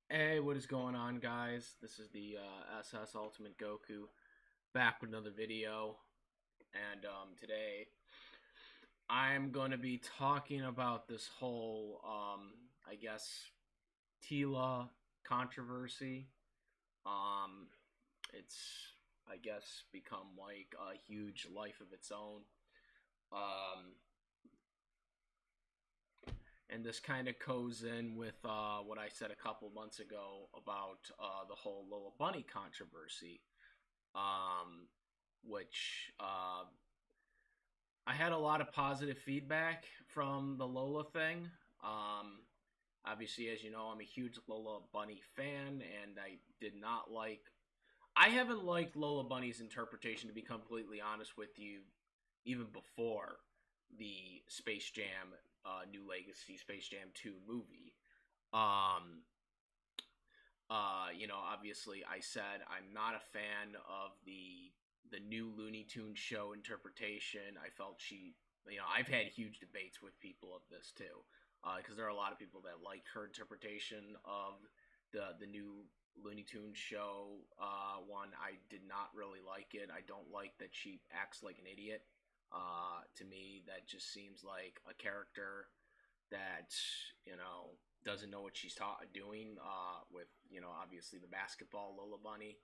Hey, what is going on, guys? This is the SS Ultimate Goku back with another video, and today I'm going to be talking about this whole, I guess, Teela controversy. Um, it's, I guess, become like a huge life of its own. Um, and this kind of goes in with what I said a couple months ago about the whole Lola Bunny controversy, um, which I had a lot of positive feedback from the Lola thing. Um, Obviously, as you know, I'm a huge Lola Bunny fan, and I did not like. I haven't liked Lola Bunny's interpretation, to be completely honest with you, even before the Space Jam New Legacy Space Jam 2 movie. Um, Obviously, I said I'm not a fan of the new Looney Tunes show interpretation. I felt I've had huge debates with people of this too, because there are a lot of people that like her interpretation of the new Looney Tunes show one. I did not really like it. I don't like that she acts like an idiot. To me, that just seems like a character that doesn't know what she's doing. With obviously the basketball Lola Bunny,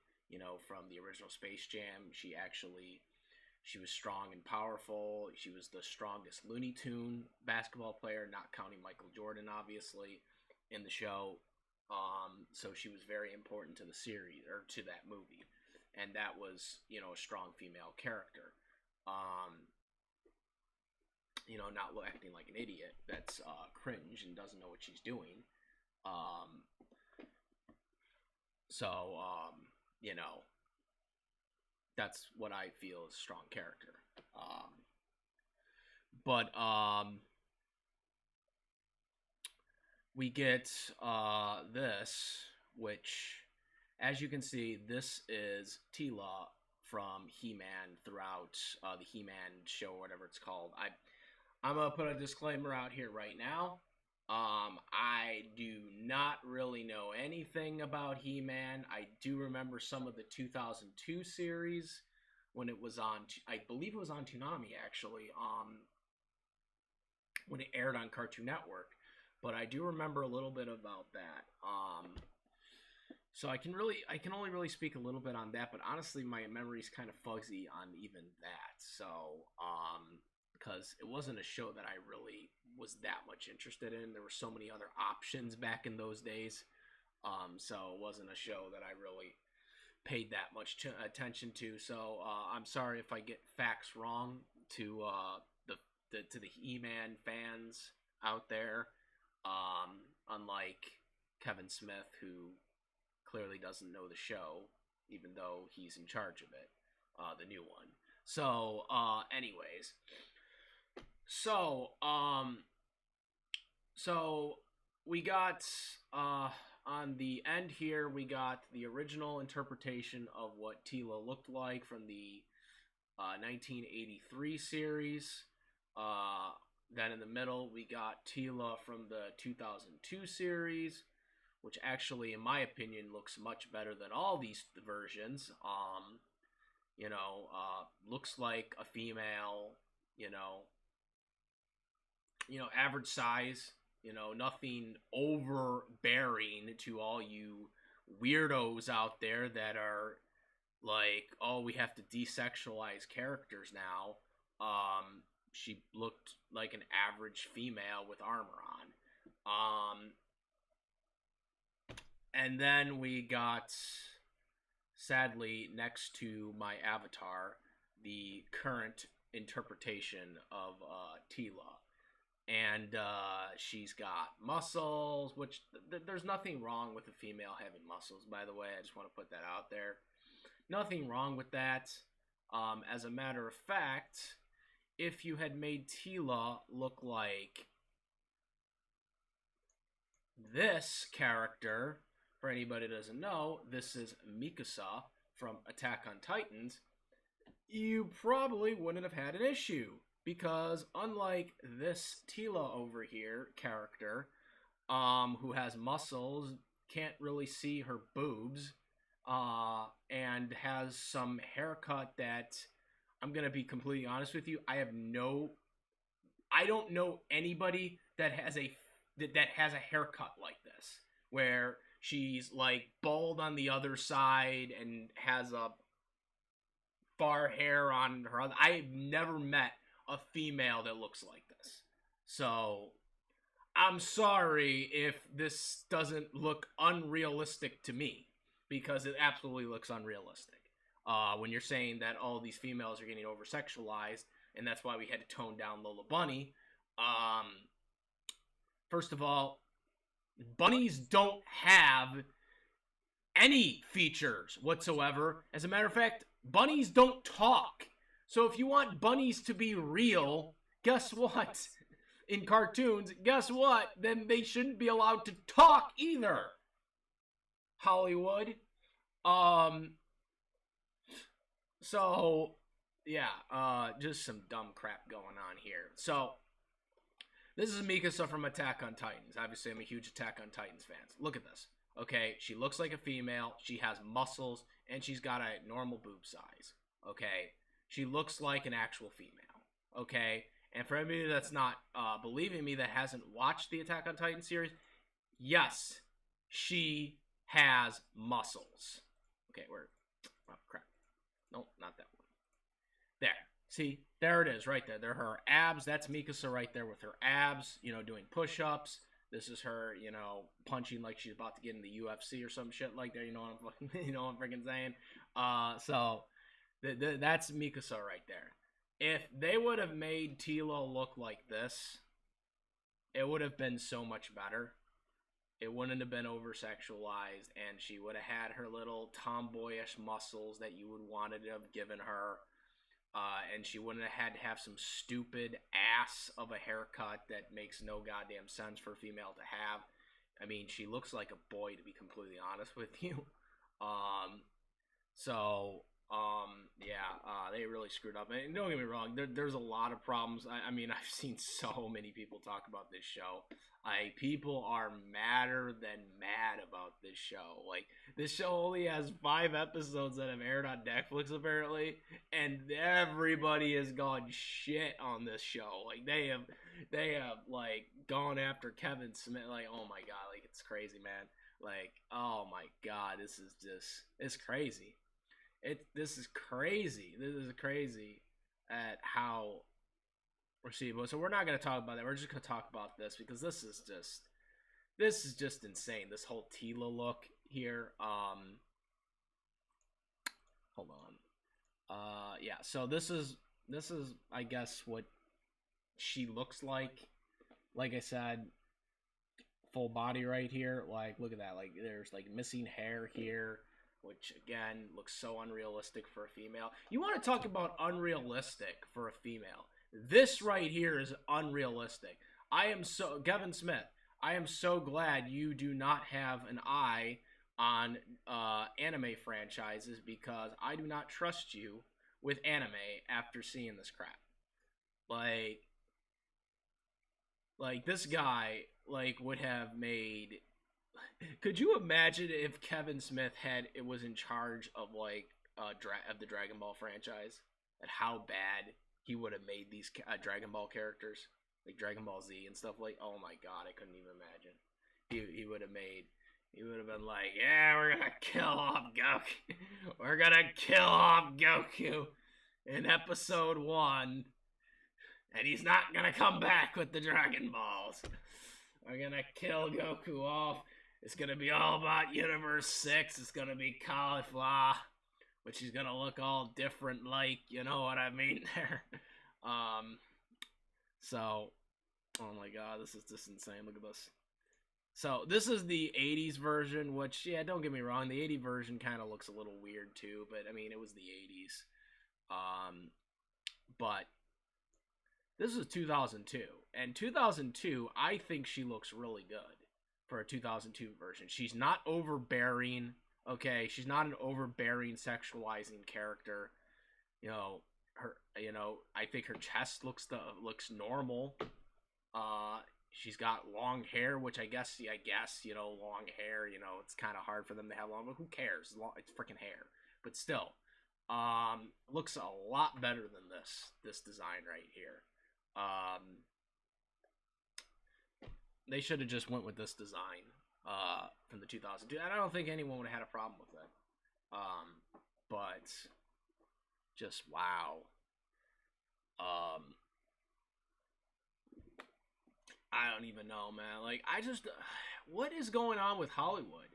from the original Space Jam, she was strong and powerful. She was the strongest Looney Tune basketball player, not counting Michael Jordan, obviously, in the show. So she was very important to the series or to that movie, and that was a strong female character. Um, not acting like an idiot that's cringe and doesn't know what she's doing. Um, so, you know, that's what I feel is strong character. But we get this, which, as you can see, this is Teela from He-Man throughout the He-Man show, whatever it's called. I'm gonna put a disclaimer out here right now. I do not really know anything about He-Man. I do remember some of the 2002 series when it was on. I believe it was on Toonami actually. When it aired on Cartoon Network, but I do remember a little bit about that. So I can only really speak a little bit on that, but honestly, my memory's kind of fuzzy on even that. So, because it wasn't a show that I really was that much interested in. There were so many other options back in those days. So it wasn't a show that I really paid that much attention to. So I'm sorry if I get facts wrong to to the He-Man fans out there. Unlike Kevin Smith, who clearly doesn't know the show, even though he's in charge of it, the new one. So, anyways, so so we got on the end here, we got the original interpretation of what Teela looked like from the 1983 series. Then in the middle, we got Teela from the 2002 series, which actually, in my opinion, looks much better than all these versions. Looks like a female, you know, average size, nothing overbearing to all you weirdos out there that are like, oh, we have to desexualize characters now. She looked like an average female with armor on. And then we got, sadly, next to my avatar, the current interpretation of Teela. And she's got muscles, which there's nothing wrong with a female having muscles, by the way. I just want to put that out there. Nothing wrong with that. As a matter of fact, if you had made Teela look like this character, for anybody that doesn't know, this is Mikasa from Attack on Titans, you probably wouldn't have had an issue. Because unlike this Teela over here character, who has muscles, can't really see her boobs, and has some haircut that I'm gonna be completely honest with you. I don't know anybody that has a haircut like this, where she's like bald on the other side and has a far hair on her other. I've never met a female that looks like this. So I'm sorry if this doesn't look unrealistic to me, because it absolutely looks unrealistic. When you're saying that all these females are getting over sexualized, and that's why we had to tone down Lola Bunny. First of all, bunnies don't have any features whatsoever. As a matter of fact, bunnies don't talk. So if you want bunnies to be real, guess what? In cartoons, guess what? Then they shouldn't be allowed to talk either. Hollywood. So yeah, just some dumb crap going on here. So this is Mikasa from Attack on Titans. Obviously, I'm a huge Attack on Titans fan. Look at this. Okay, she looks like a female. She has muscles, and she's got a normal boob size. Okay, she looks like an actual female. Okay, and for anybody that's not believing me, that hasn't watched the Attack on Titan series, yes, she has muscles. Okay, oh crap. Nope, not that one. There. See, there it is right there. There are her abs. That's Mikasa right there with her abs, doing push-ups. This is her, punching like she's about to get in the UFC or some shit like that. You know what I'm freaking saying? So that's Mikasa right there. If they would have made Teela look like this, it would have been so much better. It wouldn't have been over-sexualized, and she would have had her little tomboyish muscles that you would wanted to have given her. And she wouldn't have had to have some stupid ass of a haircut that makes no goddamn sense for a female to have. I mean, she looks like a boy, to be completely honest with you. They really screwed up. And don't get me wrong, there's a lot of problems. I mean, I've seen so many people talk about this show. People are madder than mad about this show. Like, this show only has 5 episodes that have aired on Netflix, apparently, and everybody has gone shit on this show. Like, they have like, gone after Kevin Smith. Like, oh my god, like, it's crazy, man. Like, oh my god, it's crazy. This is crazy. This is crazy at how receivable. So we're not going to talk about that. We're just going to talk about this, because this is just insane. This whole Teela look here. Hold on. Yeah. So this is I guess what she looks like. Like I said, full body right here. Like, look at that. Like, there's like missing hair here, which again looks so unrealistic for a female. You want to talk about unrealistic for a female? This right here is unrealistic. Kevin Smith, I am so glad you do not have an eye on anime franchises, because I do not trust you with anime after seeing this crap. Like this guy, like, would have made... Could you imagine if Kevin Smith was in charge of like of the Dragon Ball franchise, and how bad he would have made these Dragon Ball characters, like Dragon Ball Z and stuff? Like, oh my god, I couldn't even imagine. He would have been like, yeah, we're gonna kill off Goku. We're gonna kill off Goku in episode 1, and he's not gonna come back with the Dragon Balls. We're gonna kill Goku off. It's gonna be all about Universe 6. It's gonna be cauliflower, which is gonna look all different, like, you know what I mean there. So, oh my god, this is just insane. Look at this. So, this is the 80s version, which, yeah, don't get me wrong, the 80s version kind of looks a little weird too, but, I mean, it was the 80s. But this is 2002, and 2002, I think she looks really good for a 2002 version. She's not overbearing, okay? She's not an overbearing, sexualizing character. I think her chest looks normal. she's got long hair, which I guess, long hair, it's kind of hard for them to have long, but who cares? It's freaking hair. But still, looks a lot better than this design right here. They should have just went with this design from the 2002. I don't think anyone would have had a problem with it. But just wow. I don't even know, man. Like, what is going on with Hollywood?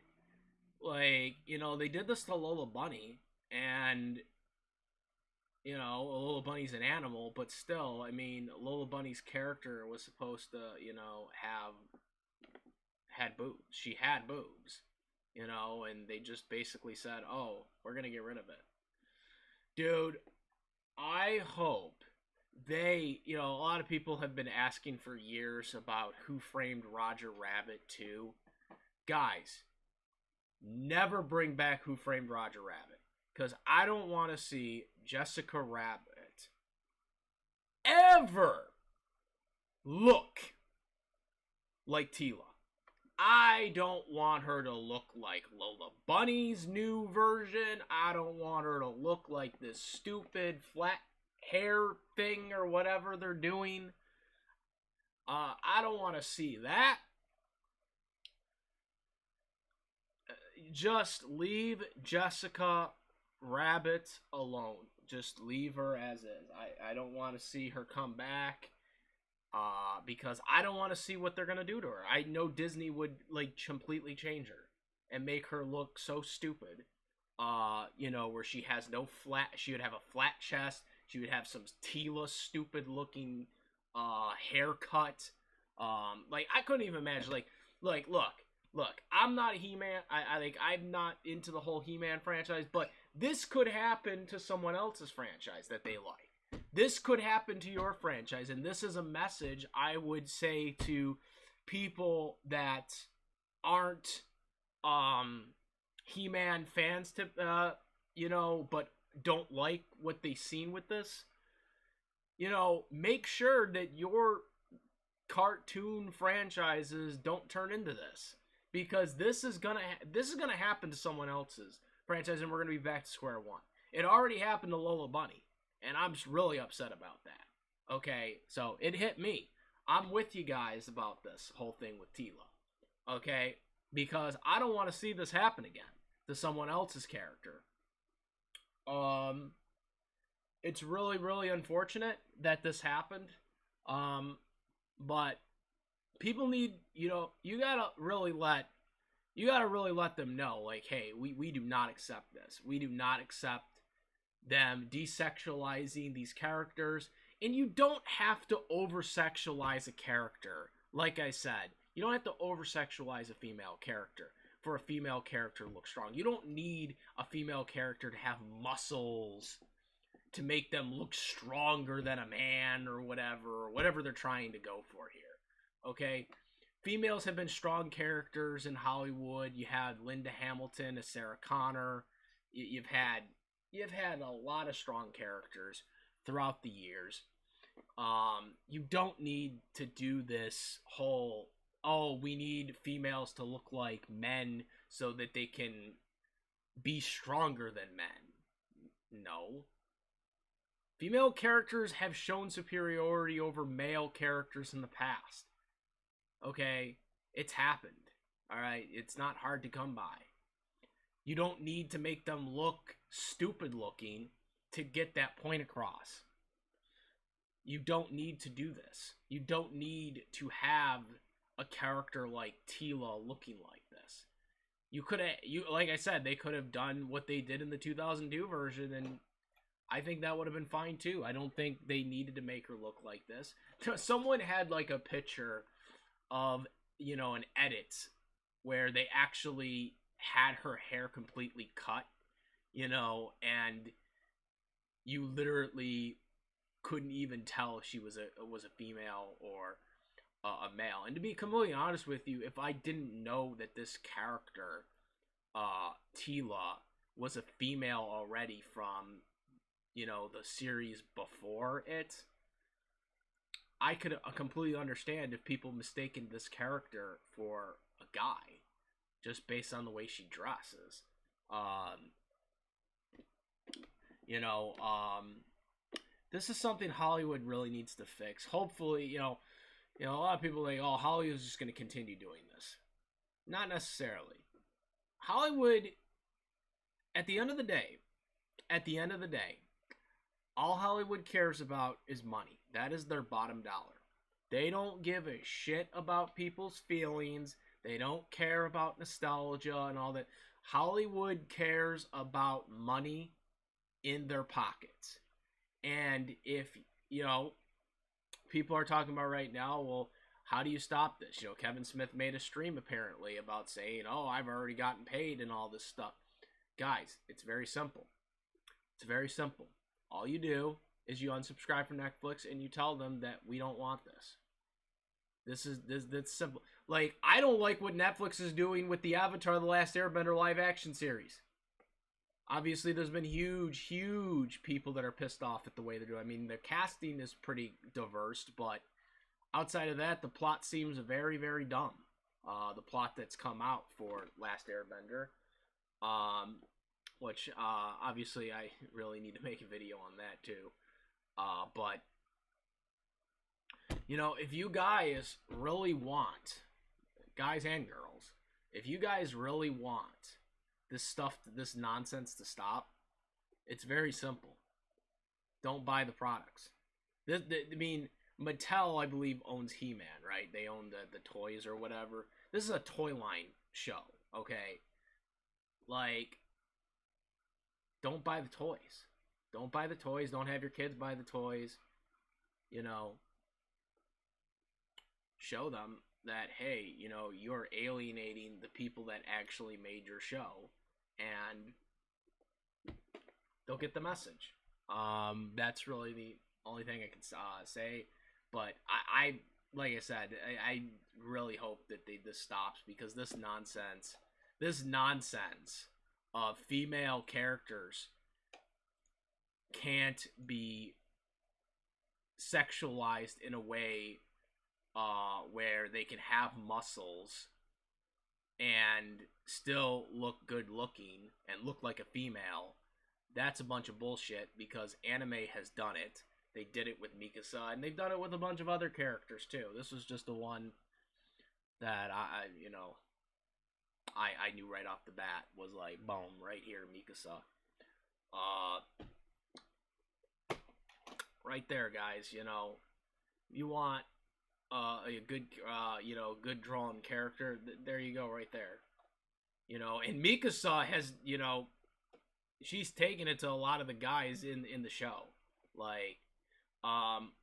Like, they did this to Lola Bunny, and Lola Bunny's an animal, but still, I mean, Lola Bunny's character was supposed to, have had boobs. She had boobs, and they just basically said, "Oh, we're gonna get rid of it." Dude, I hope a lot of people have been asking for years about Who Framed Roger Rabbit 2. Guys, never bring back Who Framed Roger Rabbit, because I don't want to see Jessica Rabbit ever look like Teela. I don't want her to look like Lola Bunny's new version. I don't want her to look like this stupid flat hair thing or whatever they're doing. I don't want to see that. Just leave Jessica Rabbit alone. Just leave her as is. I don't want to see her come back. Because I don't want to see what they're going to do to her. I know Disney would, completely change her and make her look so stupid. Where she has she would have a flat chest. She would have some Teela stupid looking, haircut. I couldn't even imagine, look, I'm not a He-Man. I'm not into the whole He-Man franchise, but this could happen to someone else's franchise that they like. This could happen to your franchise, and this is a message I would say to people that aren't He-Man fans, but don't like what they've seen with this. Make sure that your cartoon franchises don't turn into this, because this is gonna happen to someone else's franchise, and we're gonna be back to square one. It already happened to Lola Bunny. And I'm just really upset about that. Okay, so it hit me. I'm with you guys about this whole thing with Teela. Okay, because I don't want to see this happen again to someone else's character. It's really, really unfortunate that this happened. But people need, you gotta really let them know, like, hey, we do not accept this. We do not accept them desexualizing these characters, and you don't have to over-sexualize a character. Like I said, you don't have to over-sexualize a female character for a female character to look strong. You don't need a female character to have muscles to make them look stronger than a man or whatever they're trying to go for here. Okay? Females have been strong characters in Hollywood. You had Linda Hamilton as Sarah Connor. You've had a lot of strong characters throughout the years. You don't need to do this whole, we need females to look like men so that they can be stronger than men. No. Female characters have shown superiority over male characters in the past. Okay? It's happened. Alright? It's not hard to come by. You don't need to make them look stupid looking to get that point across. You don't need to do this. You don't need to have a character like Teela looking like this. Like I said, they could have done what they did in the 2002 version, and I think that would have been fine too. I don't think they needed to make her look like this. Someone had a picture of, an edit where they actually had her hair completely cut, and you literally couldn't even tell if she was a female or a male. And to be completely honest with you, if I didn't know that this character, Teela, was a female already from, the series before it, I could completely understand if people mistaken this character for a guy just based on the way she dresses. Um, you know, this is something Hollywood really needs to fix. Hopefully, a lot of people think, oh, Hollywood's just going to continue doing this. Not necessarily. Hollywood, at the end of the day, all Hollywood cares about is money. That is their bottom dollar. They don't give a shit about people's feelings. They don't care about nostalgia and all that. Hollywood cares about money in their pockets. And if, people are talking about right now, well, how do you stop this? Kevin Smith made a stream apparently about saying, oh, I've already gotten paid and all this stuff. Guys, it's very simple. It's very simple. All you do is you unsubscribe from Netflix and you tell them that we don't want this. That's simple. Like, I don't like what Netflix is doing with the Avatar: The Last Airbender live action series. Obviously, there's been huge people that are pissed off at the way they're doing. I mean, the casting is pretty diverse, but outside of that, the plot seems very, very dumb. The plot that's come out for Last Airbender, which obviously I really need to make a video on that too. But if you guys really want, guys and girls, if you guys really want this stuff, this nonsense to stop, it's very simple. Don't buy the products. Mattel, I believe, owns He-Man, right? They own the toys or whatever. This is a toy line show, okay? Like, don't buy the toys. Don't buy the toys. Don't have your kids buy the toys. Show them that, hey, you're alienating the people that actually made your show, and they'll get the message. That's really the only thing I can say. But I like I said, I really hope that this stops, because this nonsense of female characters can't be sexualized in a way where they can have muscles and still look good looking and look like a female. That's a bunch of bullshit, because anime has done it. They did it with Mikasa, and they've done it with a bunch of other characters too. This was just the one that I knew right off the bat was like, boom, right here, Mikasa. Right there, guys. You want a good, good drawn character. There you go, right there. And Mikasa has, she's taken it to a lot of the guys in the show. Like,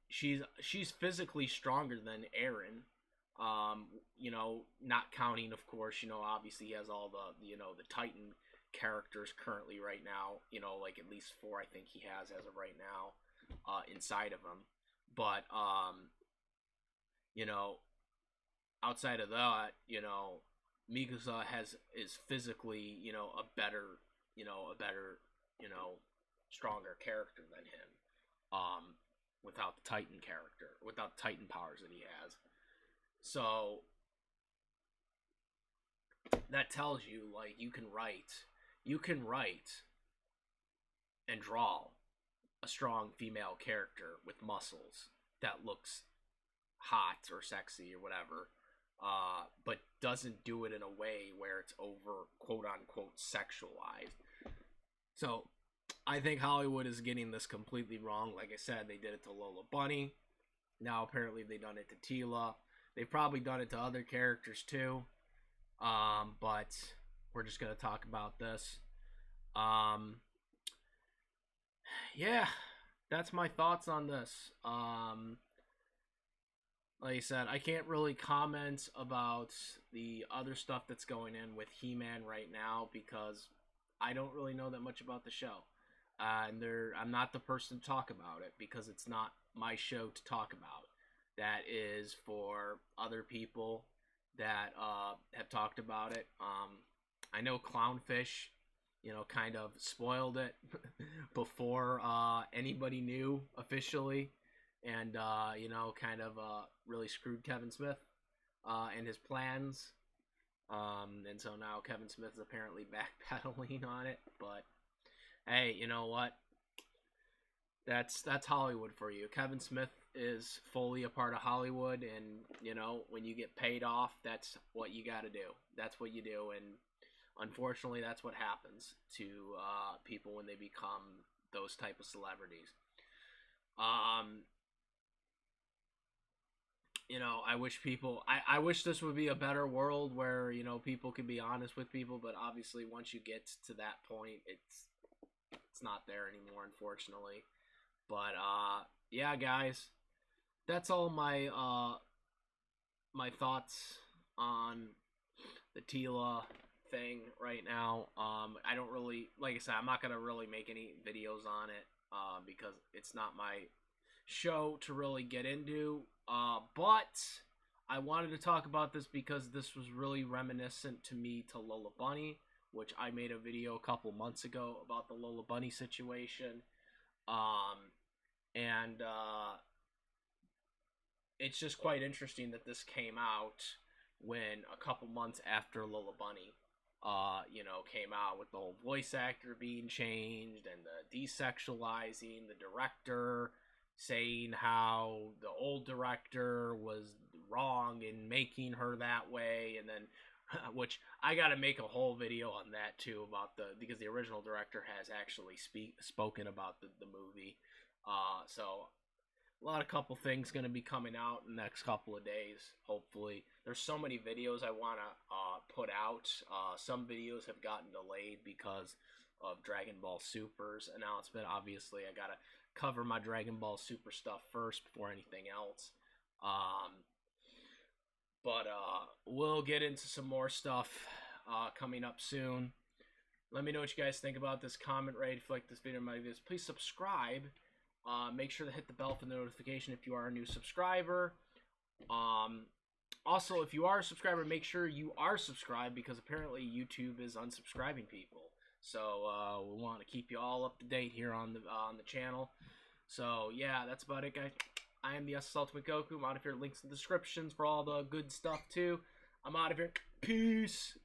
she's physically stronger than Eren. Not counting, of course, obviously he has all the Titan characters currently right now, like at least 4 I think he has as of right now, inside of him. But, outside of that, Mikasa is physically, a better, stronger character than him. Without the Titan character, without the Titan powers that he has. So that tells you, like, you can write and draw a strong female character with muscles that looks hot or sexy or whatever, but doesn't do it in a way where it's over, quote unquote, sexualized. So I think Hollywood is getting this completely wrong. Like I said, they did it to Lola Bunny. Now apparently they've done it to Teela. They've probably done it to other characters too. But we're just going to talk about this. Yeah, that's my thoughts on this. Like I said, I can't really comment about the other stuff that's going in with He-Man right now, because I don't really know that much about the show. And I'm not the person to talk about it, because it's not my show to talk about. That is for other people that have talked about it. I know Clownfish, kind of spoiled it before anybody knew officially. and kind of really screwed Kevin Smith and his plans. And so now Kevin Smith is apparently backpedaling on it. But hey, you know what? That's Hollywood for you. Kevin Smith is fully a part of Hollywood, and when you get paid off, that's what you got to do. That's what you do, and unfortunately, that's what happens to people when they become those type of celebrities. I wish I wish this would be a better world where people could be honest with people, but obviously once you get to that point, it's not there anymore, unfortunately. But yeah, guys, that's all my thoughts on the Teela thing right now. I don't really, like I said, I'm not gonna really make any videos on it because it's not my show to really get into. But I wanted to talk about this because this was really reminiscent to me to Lola Bunny, which I made a video a couple months ago about the Lola Bunny situation. And it's just quite interesting that this came out when a couple months after Lola Bunny, came out with the whole voice actor being changed and the desexualizing, the director saying how the old director was wrong in making her that way, and then which I gotta make a whole video on that too about because the original director has actually spoken about the movie. So a couple things gonna be coming out in the next couple of days. Hopefully, there's so many videos I wanna put out. Some videos have gotten delayed because of Dragon Ball Super's announcement. Obviously, I gotta cover my Dragon Ball Super stuff first before anything else. But we'll get into some more stuff coming up soon. Let me know what you guys think about this. Comment, rate, if you like this video, my videos. Please subscribe. Make sure to hit the bell for the notification if you are a new subscriber. Also, if you are a subscriber, make sure you are subscribed because apparently YouTube is unsubscribing people. So we want to keep you all up to date here on the channel. So yeah, that's about it, guys. I am the SS Ultimate Goku. I'm out of here. Links in the descriptions for all the good stuff too. I'm out of here. Peace.